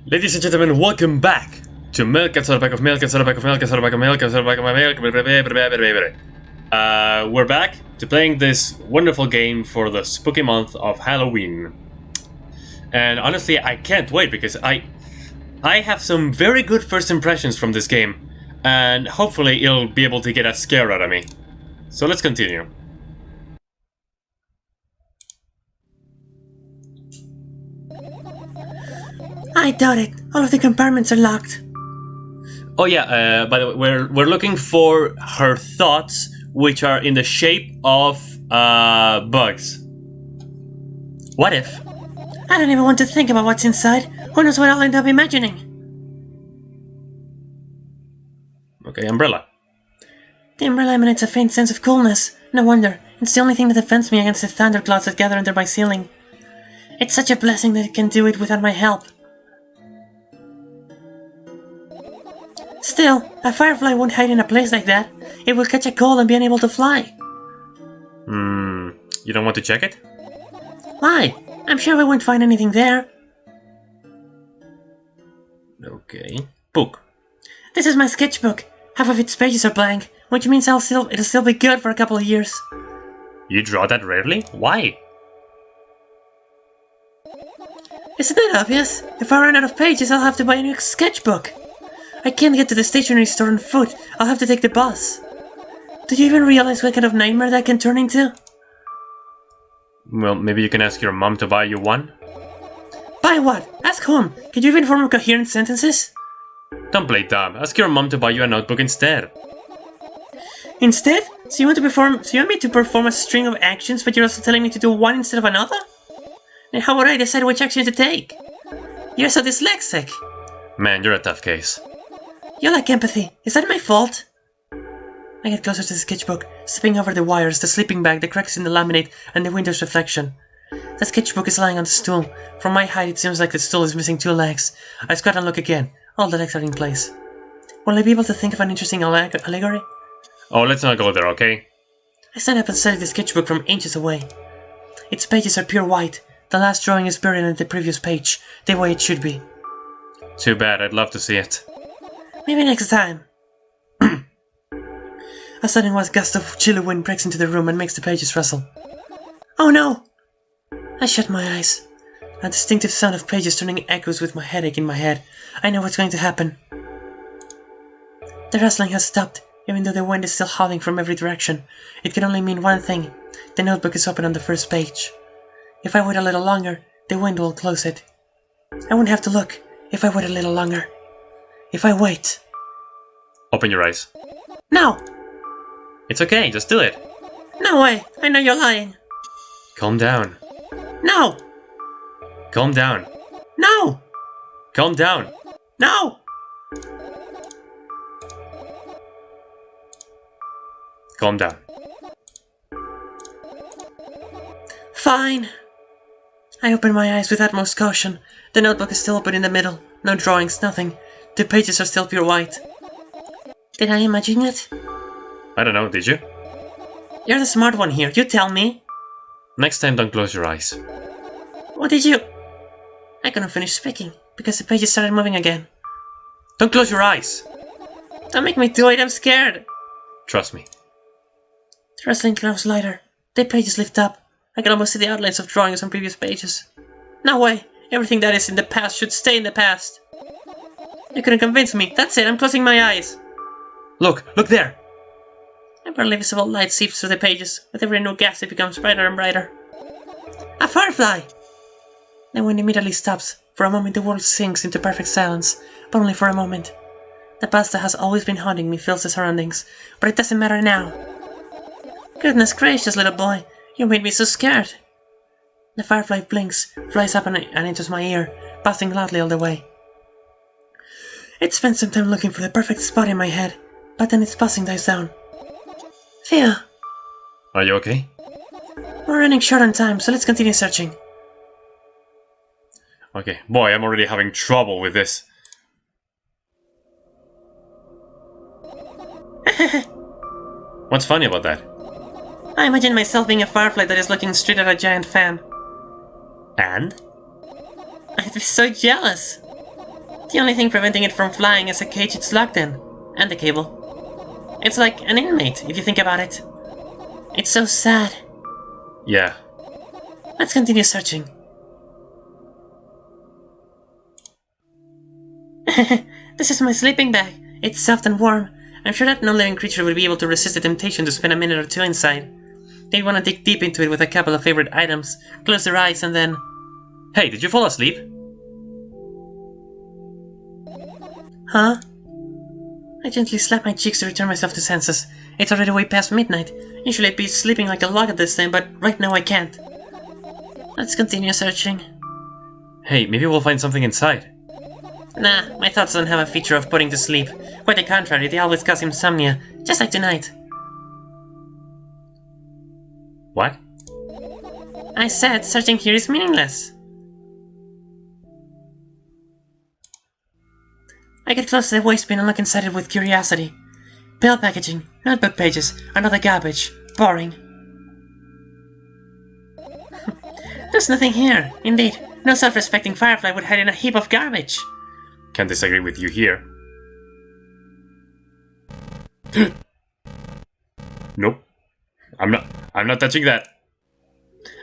Ladies and gentlemen, welcome back to Milk and Soda Pack of Milk and Soda Pack of Milk and Soda Pack of Milk and Soda Pack of Milk. We're back to playing this wonderful game for the spooky month of Halloween. And honestly, I can't wait because I have some very good first impressions from this game. And hopefully it'll be able to get a scare out of me. So let's continue. I doubt it. All of the compartments are locked. Oh yeah, by the way, we're looking for her thoughts, which are in the shape of bugs. What if? I don't even want to think about what's inside. Who knows what I'll end up imagining? Okay, umbrella. The umbrella emanates a faint sense of coolness. No wonder. It's the only thing that defends me against the thunderclouds that gather under my ceiling. It's such a blessing that it can do it without my help. Still, a firefly won't hide in a place like that. It will catch a cold and be unable to fly. You don't want to check it? Why? I'm sure we won't find anything there. Okay. Book. This is my sketchbook. Half of its pages are blank, which means it'll still be good for a couple of years. You draw that rarely? Why? Isn't that obvious? If I run out of pages, I'll have to buy a new sketchbook. I can't get to the stationery store on foot. I'll have to take the bus. Do you even realize what kind of nightmare that can turn into? Well, maybe you can ask your mom to buy you one? Buy what? Ask whom? Could you even form coherent sentences? Don't play dumb. Ask your mom to buy you a notebook instead. Instead? So you want me to perform a string of actions, but you're also telling me to do one instead of another? Then how would I decide which action to take? You're so dyslexic. Man, you're a tough case. You lack empathy. Is that my fault? I get closer to the sketchbook, stepping over the wires, the sleeping bag, the cracks in the laminate, and the window's reflection. The sketchbook is lying on the stool. From my height, it seems like the stool is missing two legs. I squat and look again. All the legs are in place. Will I be able to think of an interesting allegory? Oh, let's not go there, okay? I stand up and study the sketchbook from inches away. Its pages are pure white. The last drawing is buried in the previous page, the way it should be. Too bad, I'd love to see it. Maybe next time. A sudden gust of chilly wind breaks into the room and makes the pages rustle. Oh no! I shut my eyes. A distinctive sound of pages turning echoes with my headache in my head. I know what's going to happen. The rustling has stopped, even though the wind is still howling from every direction. It can only mean one thing. The notebook is open on the first page. If I wait a little longer, the wind will close it. I won't have to look if I wait a little longer. If I wait... Open your eyes. No! It's okay, just do it. No way! I know you're lying. Calm down. No! Calm down. No! Calm down. No! Calm down. Fine. I open my eyes with utmost caution. The notebook is still open in the middle. No drawings, nothing. The pages are still pure white. Did I imagine it? I don't know, did you? You're the smart one here, you tell me. Next time, don't close your eyes. What did you... I couldn't finish speaking, because the pages started moving again. Don't close your eyes! Don't make me do it, I'm scared. Trust me. The rustling grows lighter. The pages lift up. I can almost see the outlines of drawings on previous pages. No way! Everything that is in the past should stay in the past. You couldn't convince me. That's it, I'm closing my eyes. Look there! A barely visible light seeps through the pages. With every new gasp, it becomes brighter and brighter. A firefly! The wind immediately stops. For a moment, the world sinks into perfect silence, but only for a moment. The past that has always been haunting me fills the surroundings, but it doesn't matter now. Goodness gracious, little boy, you made me so scared. The firefly blinks, flies up and enters my ear, buzzing loudly all the way. It spends some time looking for the perfect spot in my head, but then its buzzing dies down. Phew. Are you okay? We're running short on time, so let's continue searching. Okay, boy, I'm already having trouble with this. What's funny about that? I imagine myself being a firefly that is looking straight at a giant fan. And? I'd be so jealous. The only thing preventing it from flying is a cage it's locked in. And the cable. It's like an inmate, if you think about it. It's so sad. Yeah. Let's continue searching. This is my sleeping bag. It's soft and warm. I'm sure that no living creature will be able to resist the temptation to spend a minute or two inside. They want to dig deep into it with a couple of favorite items, close their eyes, and then... Hey, did you fall asleep? Huh? I gently slap my cheeks to return myself to senses. It's already way past midnight. Usually I'd be sleeping like a log at this time, but right now I can't. Let's continue searching. Hey, maybe we'll find something inside. Nah, my thoughts don't have a feature of putting to sleep. Quite the contrary, they always cause insomnia, just like tonight. What? I said searching here is meaningless. I get close to the waste bin and look inside it with curiosity. Pill packaging, notebook pages, another garbage. Boring. There's nothing here. Indeed, no self-respecting firefly would hide in a heap of garbage. Can't disagree with you here. Nope. I'm not touching that.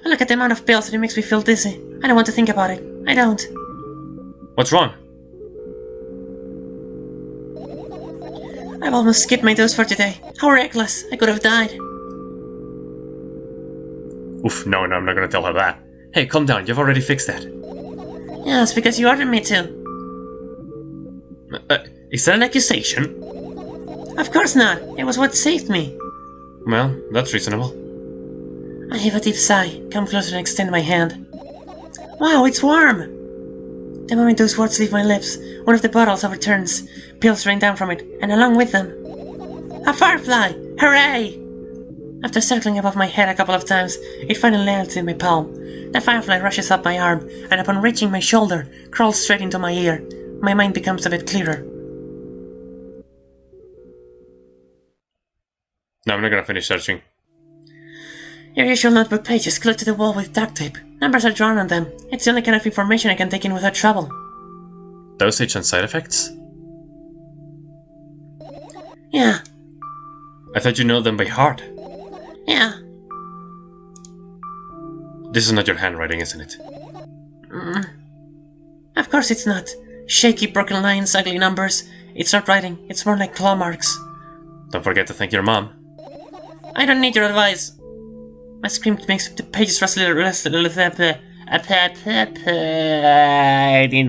I look at the amount of pills and it makes me feel dizzy. I don't want to think about it. I don't. What's wrong? I've almost skipped my dose for today. How reckless. I could have died. Oof, no, I'm not gonna tell her that. Hey, calm down, you've already fixed that. Yes, because you ordered me to. Is that an accusation? Of course not. It was what saved me. Well, that's reasonable. I heave a deep sigh, come closer and extend my hand. Wow, it's warm! The moment those words leave my lips, one of the bottles overturns. Pills rain down from it, and along with them... a firefly! Hooray! After circling above my head a couple of times, it finally lands in my palm. The firefly rushes up my arm, and upon reaching my shoulder, crawls straight into my ear. My mind becomes a bit clearer. No, I'm not gonna finish searching. Your usual notebook pages glued to the wall with duct tape. Numbers are drawn on them. It's the only kind of information I can take in without trouble. Dosage and side effects? Yeah. I thought you know them by heart. Yeah. This is not your handwriting, isn't it? Of course it's not. Shaky, broken lines, ugly numbers. It's not writing. It's more like claw marks. Don't forget to thank your mom. I don't need your advice. My scream makes the pages rustle in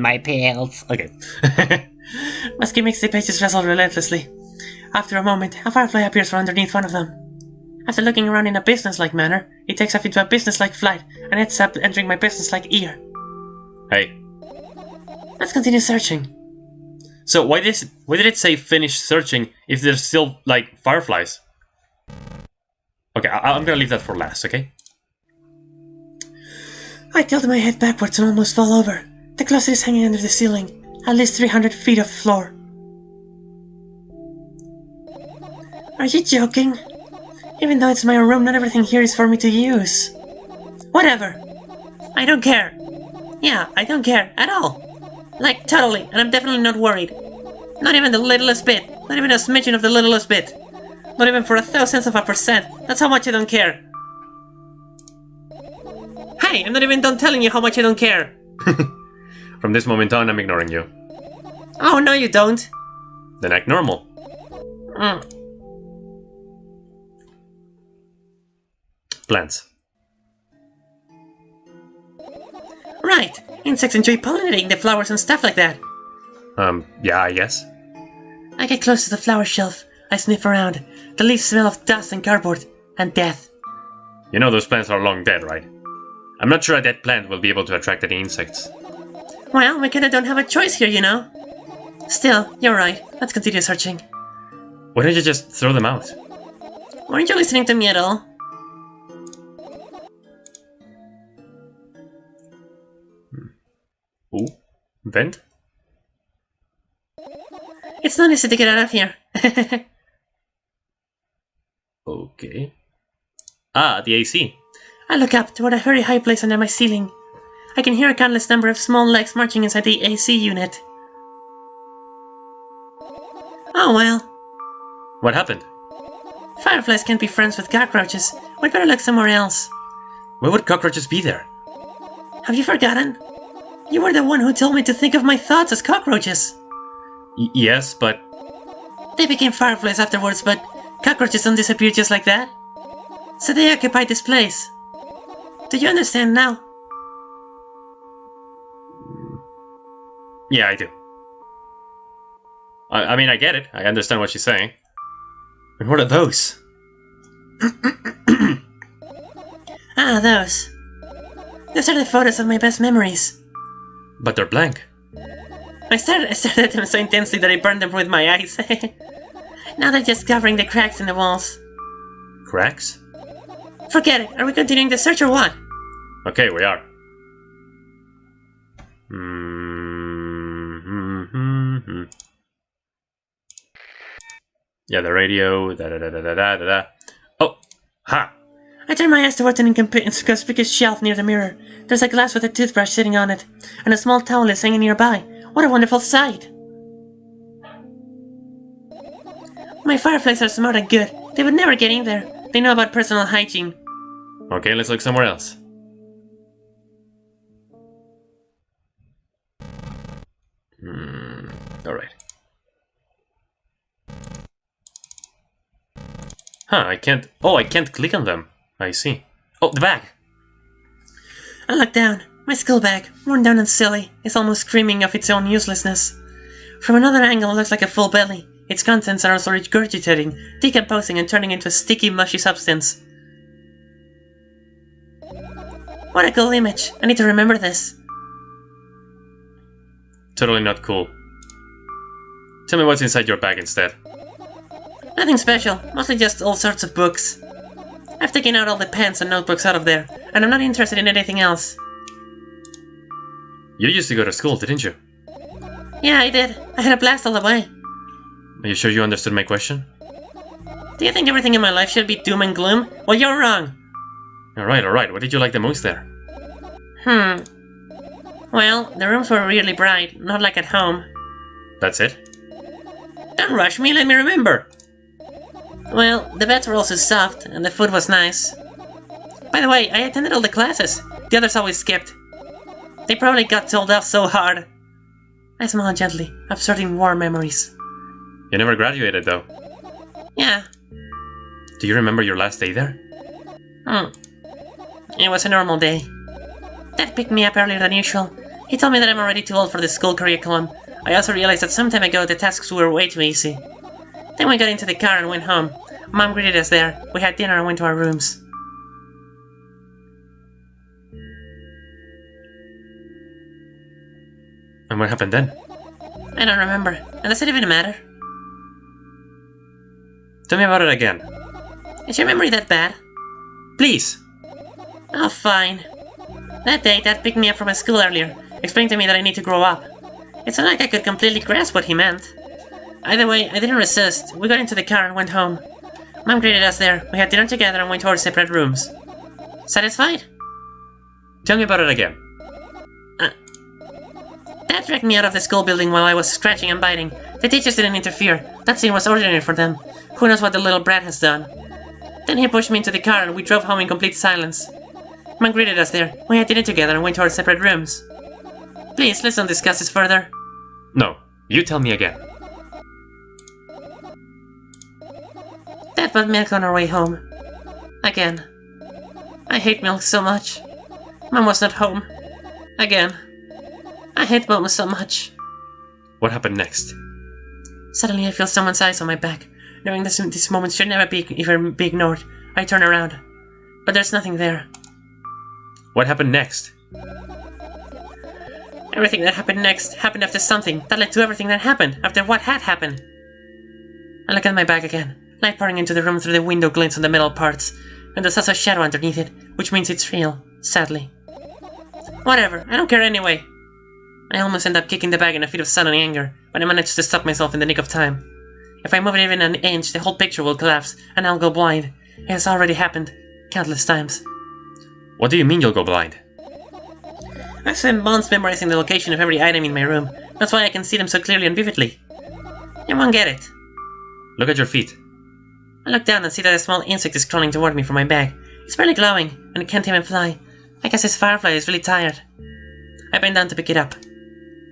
my pills. Okay. My scream makes the pages rustle relentlessly. After a moment, a firefly appears from underneath one of them. After looking around in a business-like manner, it takes off into a business-like flight and ends up entering my business-like ear. Hey. Let's continue searching. So why did it say finish searching if there's still, like, fireflies? Okay, I'm gonna leave that for last, okay? I tilt my head backwards and almost fall over. The closet is hanging under the ceiling, at least 300 feet of floor. Are you joking? Even though it's my room, not everything here is for me to use. Whatever. I don't care. Yeah, I don't care at all. Like, totally, and I'm definitely not worried. Not even the littlest bit. Not even a smidgen of the littlest bit. Not even for 0.000%. That's how much I don't care. Hey, I'm not even done telling you how much I don't care. From this moment on, I'm ignoring you. Oh, no you don't. Then act normal. Plants. Right. Insects enjoy pollinating the flowers and stuff like that. Yeah, I guess. I get close to the flower shelf. I sniff around. The leaves smell of dust and cardboard. And death. You know those plants are long dead, right? I'm not sure a dead plant will be able to attract any insects. Well, we kinda don't have a choice here, you know. Still, you're right. Let's continue searching. Why don't you just throw them out? Weren't you listening to me at all? Ooh. Vent? It's not easy to get out of here. Okay. Ah, the AC. I look up toward a very high place under my ceiling. I can hear a countless number of small legs marching inside the AC unit. Oh well. What happened? Fireflies can't be friends with cockroaches. We'd better look somewhere else. Why would cockroaches be there? Have you forgotten? You were the one who told me to think of my thoughts as cockroaches. Yes, but... They became fireflies afterwards, but cockroaches don't disappear just like that. So they occupied this place. Do you understand now? Yeah, I do. I mean, I get it. I understand what she's saying. And what are those? Ah, those. Those are the photos of my best memories. But they're blank. I stared at them so intensely that I burned them with my eyes. Now they're just covering the cracks in the walls. Cracks? Forget it. Are we continuing the search or what? Okay, we are. Yeah, the radio. Da. Oh, ha! I turned my eyes towards an inconspicuous shelf near the mirror. There's a glass with a toothbrush sitting on it, and a small towel is hanging nearby. What a wonderful sight! My fireflies are smart and good. They would never get in there. They know about personal hygiene. Okay, let's look somewhere else. Alright. Huh, I can't... Oh, I can't click on them. I see. Oh, the bag! I look down. My school bag, worn down and silly, is almost screaming of its own uselessness. From another angle, it looks like a full belly. Its contents are also regurgitating, decomposing, and turning into a sticky, mushy substance. What a cool image. I need to remember this. Totally not cool. Tell me what's inside your bag instead. Nothing special, mostly just all sorts of books. I've taken out all the pens and notebooks out of there, and I'm not interested in anything else. You used to go to school, didn't you? Yeah, I did. I had a blast all the way. Are you sure you understood my question? Do you think everything in my life should be doom and gloom? Well, you're wrong. Alright. What did you like the most there? Well, the rooms were really bright, not like at home. That's it? Don't rush me, let me remember. Well, the beds were also soft, and the food was nice. By the way, I attended all the classes. The others always skipped. They probably got told off so hard. I smiled gently, absorbing warm memories. You never graduated, though. Yeah. Do you remember your last day there? It was a normal day. Dad picked me up earlier than usual. He told me that I'm already too old for the school curriculum. I also realized that some time ago the tasks were way too easy. Then we got into the car and went home. Mom greeted us there. We had dinner and went to our rooms. And what happened then? I don't remember. And does it even matter? Tell me about it again. Is your memory that bad? Please! Oh, fine. That day, Dad picked me up from school earlier, explained to me that I need to grow up. It's not like I could completely grasp what he meant. Either way, I didn't resist. We got into the car and went home. Mom greeted us there. We had dinner together and went to our separate rooms. Satisfied? Tell me about it again. Dad dragged me out of the school building while I was scratching and biting. The teachers didn't interfere. That scene was ordinary for them. Who knows what the little brat has done? Then he pushed me into the car and we drove home in complete silence. Mom greeted us there. We had dinner together and went to our separate rooms. Please, let's not discuss this further. No, you tell me again. Dad bought milk on our way home. Again. I hate milk so much. Mom was not home. Again. I hate Mom so much. What happened next? Suddenly I feel someone's eyes on my back. Knowing this moment should never be ignored, I turn around. But there's nothing there. What happened next? Everything that happened next happened after something that led to everything that happened after what had happened. I look at my bag again. Light pouring into the room through the window glints on the metal parts, and there's also a shadow underneath it, which means it's real, sadly. Whatever, I don't care anyway. I almost end up kicking the bag in a fit of sudden anger, but I manage to stop myself in the nick of time. If I move it even an inch, the whole picture will collapse, and I'll go blind. It has already happened, countless times. What do you mean you'll go blind? I spent months memorizing the location of every item in my room. That's why I can see them so clearly and vividly. You won't get it. Look at your feet. I look down and see that a small insect is crawling toward me from my back. It's barely glowing, and it can't even fly. I guess this firefly is really tired. I bend down to pick it up.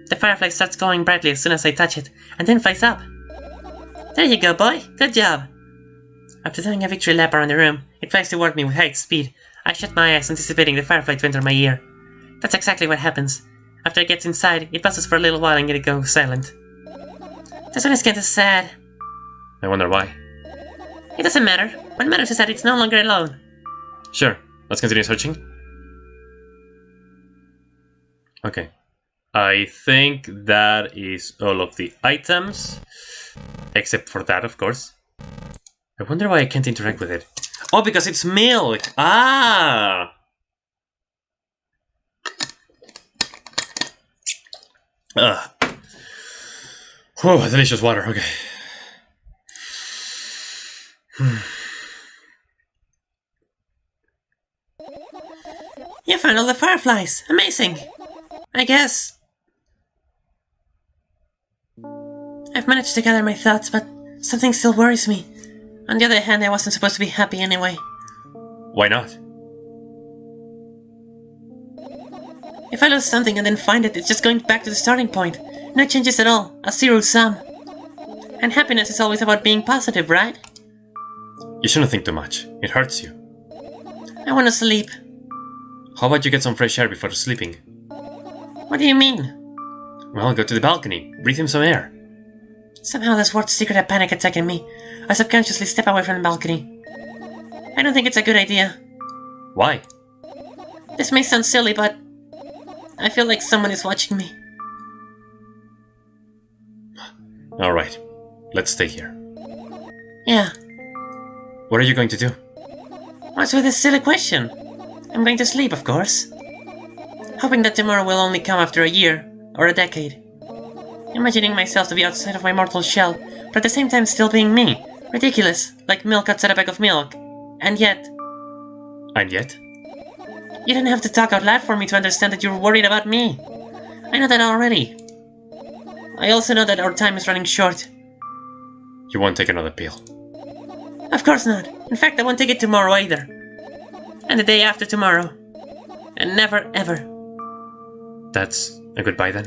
The firefly starts glowing brightly as soon as I touch it, and then flies up. There you go, boy. Good job. After doing a victory lap around the room, it flies toward me with high speed. I shut my eyes, anticipating the firefly to enter my ear. That's exactly what happens. After it gets inside, it buzzes for a little while and then it goes silent. This one is kinda sad. I wonder why. It doesn't matter. What matters is that it's no longer alone. Sure, let's continue searching. Okay. I think that is all of the items. Except for that, of course. I wonder why I can't interact with it. Oh, because it's milk! Ah! Ugh. Oh, delicious water, okay. You found all the fireflies! Amazing! I guess I've managed to gather my thoughts, but something still worries me. On the other hand, I wasn't supposed to be happy anyway. Why not? If I lose something and then find it, it's just going back to the starting point. No changes at all. A zero sum. And happiness is always about being positive, right? You shouldn't think too much. It hurts you. I want to sleep. How about you get some fresh air before sleeping? What do you mean? Well, go to the balcony. Breathe in some air. Somehow this word's secret a panic attack in me. I subconsciously step away from the balcony. I don't think it's a good idea. Why? This may sound silly, but I feel like someone is watching me. Alright. Let's stay here. Yeah. What are you going to do? What's with this silly question? I'm going to sleep, of course. Hoping that tomorrow will only come after a year, or a decade. Imagining myself to be outside of my mortal shell, but at the same time still being me. Ridiculous, like milk outside a bag of milk. And yet... And yet? You don't have to talk out loud for me to understand that you're worried about me. I know that already. I also know that our time is running short. You won't take another pill. Of course not. In fact, I won't take it tomorrow either. And the day after tomorrow. And never ever. That's a goodbye then?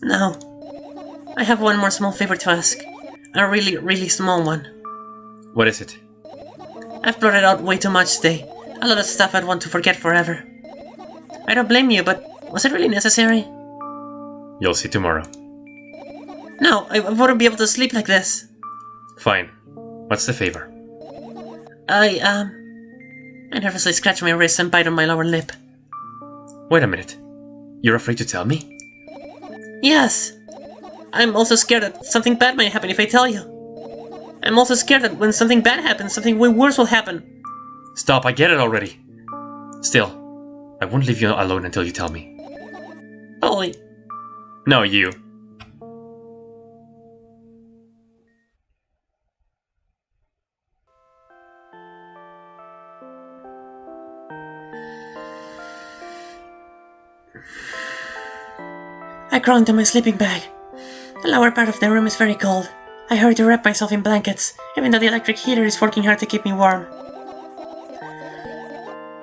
No. I have one more small favor to ask. A really, really small one. What is it? I've blurted out way too much today. A lot of stuff I'd want to forget forever. I don't blame you, but was it really necessary? You'll see tomorrow. No, I wouldn't be able to sleep like this. Fine. What's the favor? I nervously scratch my wrist and bite on my lower lip. Wait a minute. You're afraid to tell me? Yes. I'm also scared that something bad might happen if I tell you. I'm also scared that when something bad happens, something way worse will happen. Stop, I get it already. Still, I won't leave you alone until you tell me. Holy. No, you. I crawl into my sleeping bag. The lower part of the room is very cold. I hurry to wrap myself in blankets, even though the electric heater is working hard to keep me warm.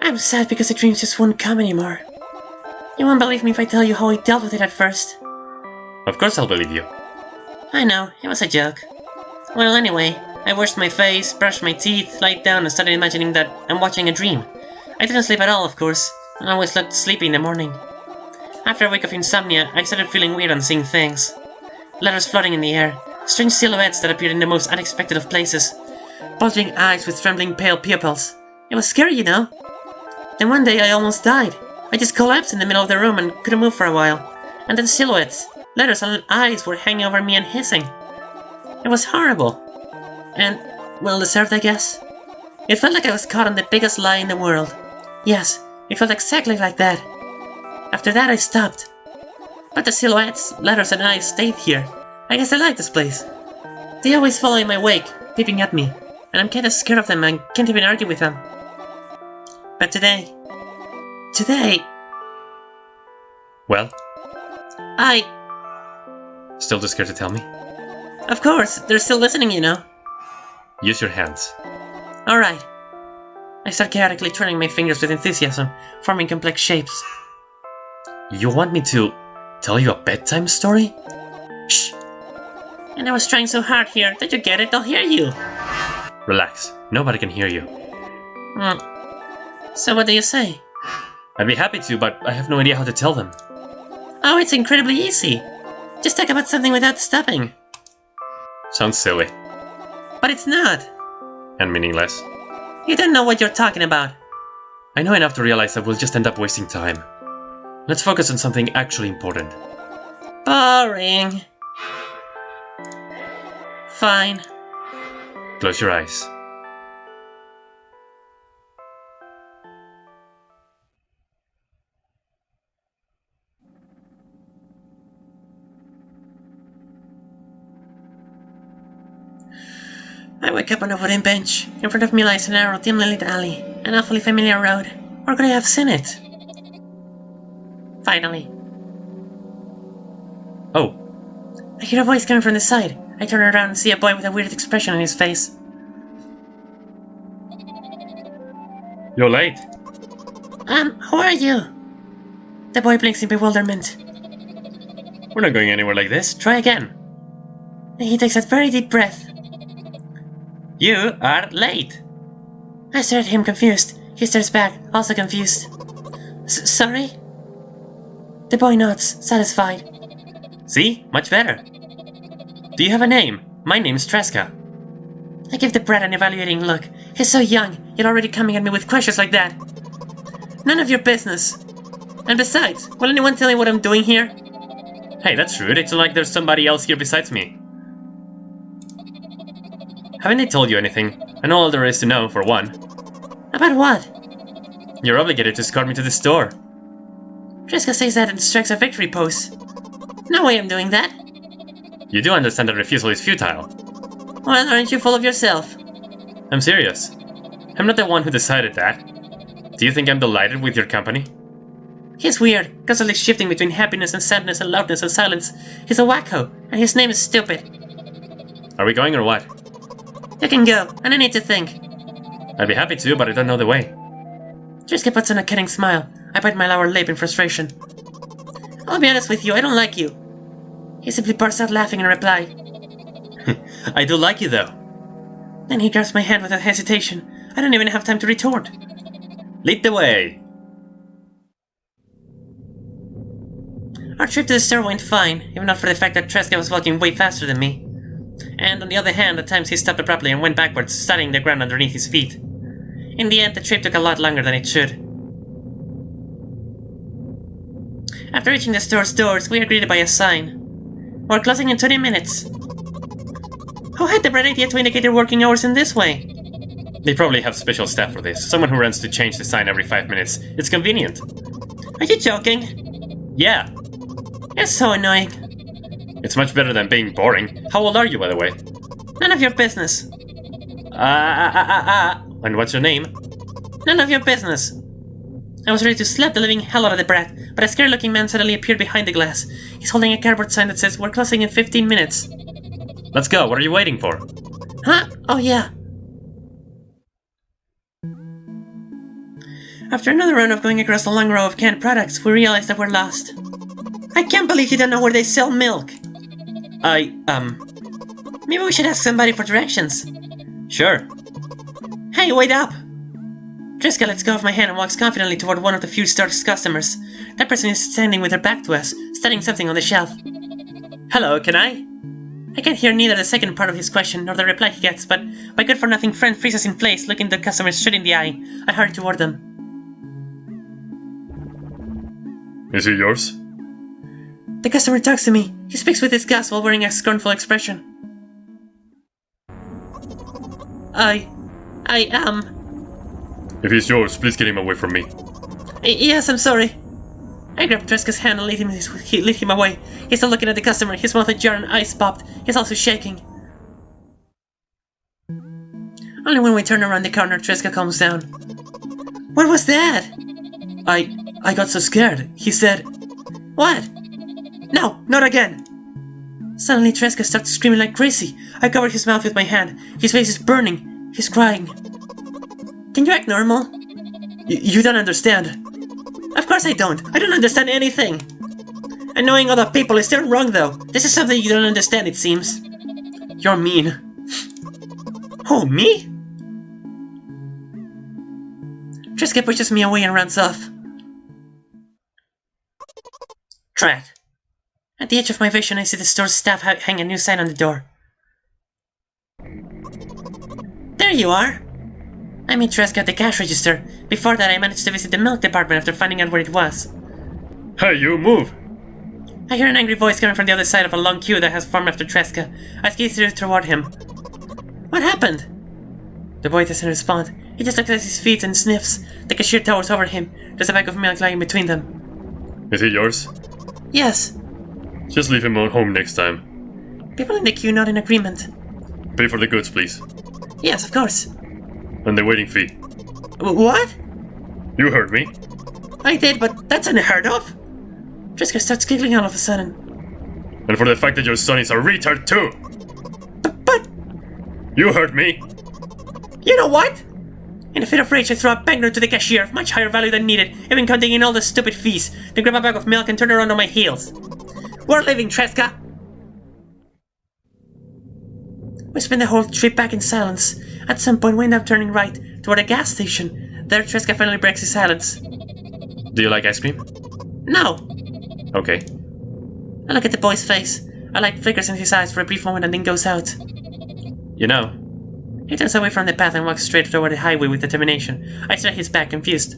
I'm sad because the dreams just won't come anymore. You won't believe me if I tell you how I dealt with it at first. Of course I'll believe you. I know, it was a joke. Well, anyway, I washed my face, brushed my teeth, lied down and started imagining that I'm watching a dream. I didn't sleep at all, of course. I always looked sleepy in the morning. After a week of insomnia, I started feeling weird and seeing things. Letters floating in the air, strange silhouettes that appeared in the most unexpected of places. Bulging eyes with trembling pale pupils. It was scary, you know. Then one day I almost died. I just collapsed in the middle of the room and couldn't move for a while. And then silhouettes, letters and eyes were hanging over me and hissing. It was horrible. And well deserved, I guess. It felt like I was caught on the biggest lie in the world. Yes, it felt exactly like that. After that I stopped. But the silhouettes, letters and eyes stayed here. I guess I like this place. They always follow in my wake, peeping at me. And I'm kinda scared of them and can't even argue with them. But today... Well? Still too scared to tell me? Of course, they're still listening, you know. Use your hands. Alright. I start chaotically turning my fingers with enthusiasm, forming complex shapes. You want me to tell you a bedtime story? Shh! And I was trying so hard here. Did you get it? They'll hear you. Relax. Nobody can hear you. So what do you say? I'd be happy to, but I have no idea how to tell them. Oh, it's incredibly easy. Just talk about something without stopping. Sounds silly. But it's not. And meaningless. You don't know what you're talking about. I know enough to realize that we'll just end up wasting time. Let's focus on something actually important. Boring. Fine. Close your eyes. I wake up on a wooden bench. In front of me lies a narrow, dimly lit alley, an awfully familiar road. Where could I have seen it? Finally. Oh, I hear a voice coming from the side. I turn around and see a boy with a weird expression on his face. you're late. Who are you? The boy blinks in bewilderment. We're not going anywhere like this. Try again. He takes a very deep breath. You are late. I stare at him confused. He stares back, also confused. Sorry? The boy nods, satisfied. See? Much better. Do you have a name? My name's Tresca. I give the brat an evaluating look. He's so young, yet already coming at me with questions like that. None of your business. And besides, will anyone tell me what I'm doing here? Hey, that's rude. It's not like there's somebody else here besides me. Haven't I told you anything? I know all there is to know, for one. About what? You're obligated to escort me to the store. Tresca says that and strikes a victory pose. No way I'm doing that. You do understand that refusal is futile. Well, aren't you full of yourself? I'm serious. I'm not the one who decided that. Do you think I'm delighted with your company? He's weird, constantly shifting between happiness and sadness and loudness and silence. He's a wacko, and his name is stupid. Are we going or what? You can go, and I need to think. I'd be happy to, but I don't know the way. Tresca puts on a cunning smile. I bite my lower lip in frustration. I'll be honest with you, I don't like you. He simply bursts out laughing in reply. I do like you, though. Then he grabs my hand without hesitation. I don't even have time to retort. Lead the way. Our trip to the store went fine, even not for the fact that Tresca was walking way faster than me. And on the other hand, at times he stopped abruptly and went backwards, studying the ground underneath his feet. In the end, the trip took a lot longer than it should. After reaching the store's doors, we are greeted by a sign. We're closing in 20 minutes. Who had the bright idea to indicate their working hours in this way? They probably have special staff for this. Someone who runs to change the sign every 5 minutes. It's convenient. Are you joking? Yeah. You're so annoying. It's much better than being boring. How old are you, by the way? None of your business. And what's your name? None of your business. I was ready to slap the living hell out of the brat, but a scary-looking man suddenly appeared behind the glass. He's holding a cardboard sign that says, "We're closing in 15 minutes. Let's go. What are you waiting for? Huh? Oh, yeah. After another round of going across a long row of canned products, we realize that we're lost. I can't believe you don't know where they sell milk. Maybe we should ask somebody for directions. Sure. Hey, wait up! Tresca lets go of my hand and walks confidently toward one of the few store's customers. That person is standing with her back to us, studying something on the shelf. Hello, can I? I can't hear neither the second part of his question nor the reply he gets, but my good-for-nothing friend freezes in place, looking the customer straight in the eye. I hurry toward them. Is he yours? The customer talks to me. He speaks with disgust while wearing a scornful expression. If he's yours, please get him away from me. Yes, I'm sorry. I grab Tresca's hand and lead him away. He's still looking at the customer, his mouth ajar and eyes popped. He's also shaking. Only when we turn around the corner, Tresca calms down. What was that? I got so scared. He said... What? No, not again. Suddenly, Tresca starts screaming like crazy. I covered his mouth with my hand. His face is burning. He's crying. Can you act normal? You don't understand. Of course I don't. I don't understand anything. Annoying other people is still wrong, though. This is something you don't understand, it seems. You're mean. Oh, me? Tresca pushes me away and runs off. Drat. At the edge of my vision, I see the store's staff hang a new sign on the door. There you are! I met Tresca at the cash register. Before that, I managed to visit the milk department after finding out where it was. Hey, you move! I hear an angry voice coming from the other side of a long queue that has formed after Tresca. I ski toward him. What happened? The boy doesn't respond. He just looks at his feet and sniffs. The cashier towers over him. There's a bag of milk lying between them. Is he yours? Yes. Just leave him home next time. People in the queue nod in agreement. Pay for the goods, please. Yes, of course. And the waiting fee. What? You heard me. I did, but that's unheard of. Tresca starts giggling all of a sudden. And for the fact that your son is a retard too. But... You heard me. You know what? In a fit of rage, I throw a banknote to the cashier of much higher value than needed, even counting in all the stupid fees, then grab a bag of milk and turn around on my heels. We're leaving, Tresca! We spend the whole trip back in silence. At some point, we end up turning right toward a gas station. There, Tresca finally breaks his silence. Do you like ice cream? No! Okay. I look at the boy's face. A light flickers in his eyes for a brief moment and then goes out. You know, He turns away from the path and walks straight toward the highway with determination. I stare at his back, confused.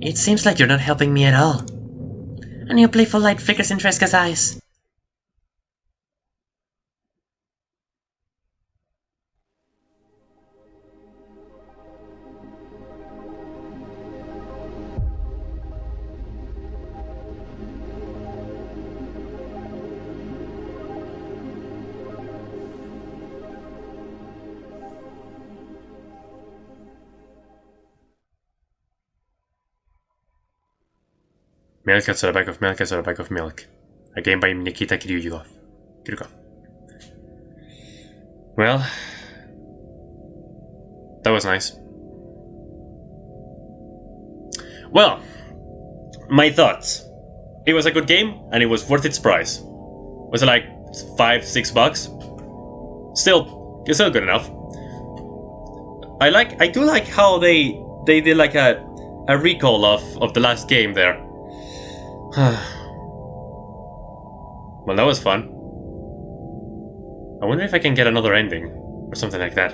It seems like you're not helping me at all. A new playful light flickers in Tresca's eyes. Milk outside a bag of milk outside a bag of milk. A game by Nikita Kryukov. Well, that was nice. Well, my thoughts. It was a good game and it was worth its price. Was it like $5-6? Still, it's still good enough. I do like how they did like a recall of the last game there. Well, that was fun. I wonder if I can get another ending or something like that.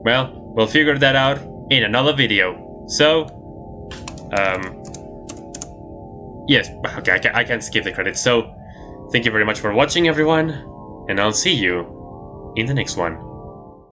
Well, we'll figure that out in another video. So, yes, okay, I can't skip the credits. So, thank you very much for watching, everyone, and I'll see you in the next one.